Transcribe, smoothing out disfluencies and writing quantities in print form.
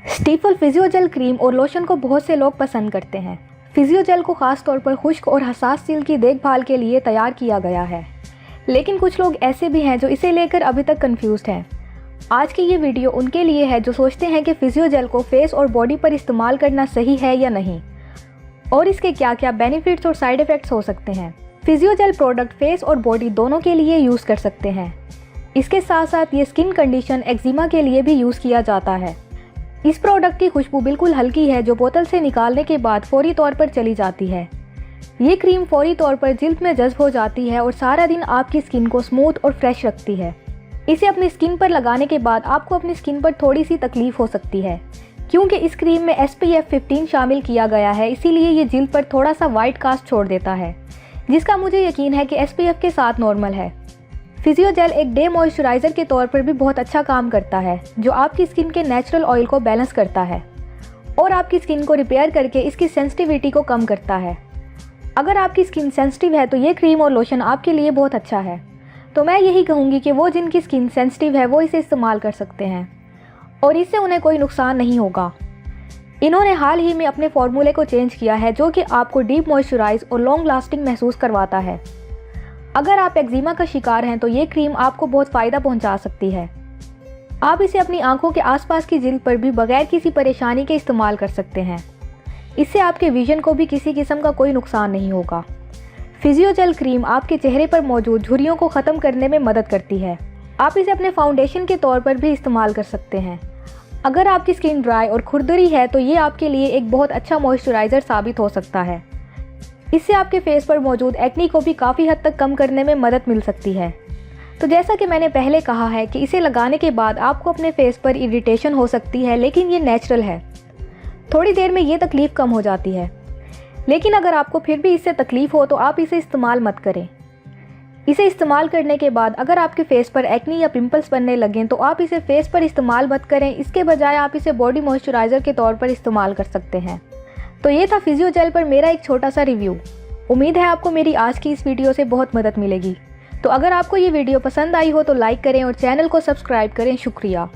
स्टीफल फिजियोजेल cream और lotion को बहुत से लोग पसंद करते हैं। फिजियोजेल को खास तौर पर खुश्क और हसास सिल की देखभाल के लिए तैयार किया गया है, लेकिन कुछ लोग ऐसे भी हैं जो इसे लेकर अभी तक कंफ्यूज्ड हैं। आज की ये वीडियो उनके लिए है जो सोचते हैं कि फिजियोजेल को फेस और बॉडी पर इस्तेमाल करना सही है या नहीं, और इसके क्या क्या बेनिफिट्स और साइड इफ़ेक्ट्स हो सकते हैं। फिजियोजेल प्रोडक्ट फेस और बॉडी दोनों के लिए यूज़ कर सकते हैं। इसके साथ साथ ये स्किन कंडीशन एक्जिमा के लिए भी यूज़ किया जाता है। इस प्रोडक्ट की खुशबू बिल्कुल हल्की है जो बोतल से निकालने के बाद फौरी तौर पर चली जाती है। ये क्रीम फौरी तौर पर जिल्द में जज्ब हो जाती है और सारा दिन आपकी स्किन को स्मूथ और फ्रेश रखती है। इसे अपनी स्किन पर लगाने के बाद आपको अपनी स्किन पर थोड़ी सी तकलीफ हो सकती है, क्योंकि इस क्रीम में SPF 15 शामिल किया गया है, इसीलिए ये जिल्द पर थोड़ा सा वाइट कास्ट छोड़ देता है, जिसका मुझे यकीन है कि SPF के साथ नॉर्मल है। फिजियोजेल एक डे मॉइस्चराइज़र के तौर पर भी बहुत अच्छा काम करता है, जो आपकी स्किन के नेचुरल ऑयल को बैलेंस करता है और आपकी स्किन को रिपेयर करके इसकी सेंसिटिविटी को कम करता है। अगर आपकी स्किन सेंसिटिव है तो ये क्रीम और लोशन आपके लिए बहुत अच्छा है। तो मैं यही कहूँगी कि वो जिनकी स्किन सेंसिटिव है वो इसे इस्तेमाल कर सकते हैं और इससे उन्हें कोई नुकसान नहीं होगा। इन्होंने हाल ही में अपने फॉर्मूले को चेंज किया है, जो कि आपको डीप मॉइस्चराइज और लॉन्ग लास्टिंग महसूस करवाता है। अगर आप एक्जिमा का शिकार हैं तो ये क्रीम आपको बहुत फ़ायदा पहुंचा सकती है। आप इसे अपनी आंखों के आसपास की जिल्द पर भी बगैर किसी परेशानी के इस्तेमाल कर सकते हैं। इससे आपके विजन को भी किसी किस्म का कोई नुकसान नहीं होगा। फिजियोजेल क्रीम आपके चेहरे पर मौजूद झुर्रियों को ख़त्म करने में मदद करती है। आप इसे अपने फाउंडेशन के तौर पर भी इस्तेमाल कर सकते हैं। अगर आपकी स्किन ड्राई और खुरदरी है तो ये आपके लिए एक बहुत अच्छा मॉइस्चराइज़र साबित हो सकता है। इससे आपके फेस पर मौजूद एक्नी को भी काफ़ी हद तक कम करने में मदद मिल सकती है। तो जैसा कि मैंने पहले कहा है कि इसे लगाने के बाद आपको अपने फेस पर इरिटेशन हो सकती है, लेकिन ये नेचुरल है। थोड़ी देर में ये तकलीफ़ कम हो जाती है, लेकिन अगर आपको फिर भी इससे तकलीफ़ हो तो आप इसे इस्तेमाल मत करें। इसे इस्तेमाल करने के बाद अगर आपके फेस पर एक्नी या पिंपल्स बनने लगें तो आप इसे फेस पर इस्तेमाल मत करें। इसके बजाय आप इसे बॉडी मॉइस्चराइज़र के तौर पर इस्तेमाल कर सकते हैं। तो ये था फिजियोजेल पर मेरा एक छोटा सा रिव्यू। उम्मीद है आपको मेरी आज की इस वीडियो से बहुत मदद मिलेगी। तो अगर आपको ये वीडियो पसंद आई हो तो लाइक करें और चैनल को सब्सक्राइब करें। शुक्रिया।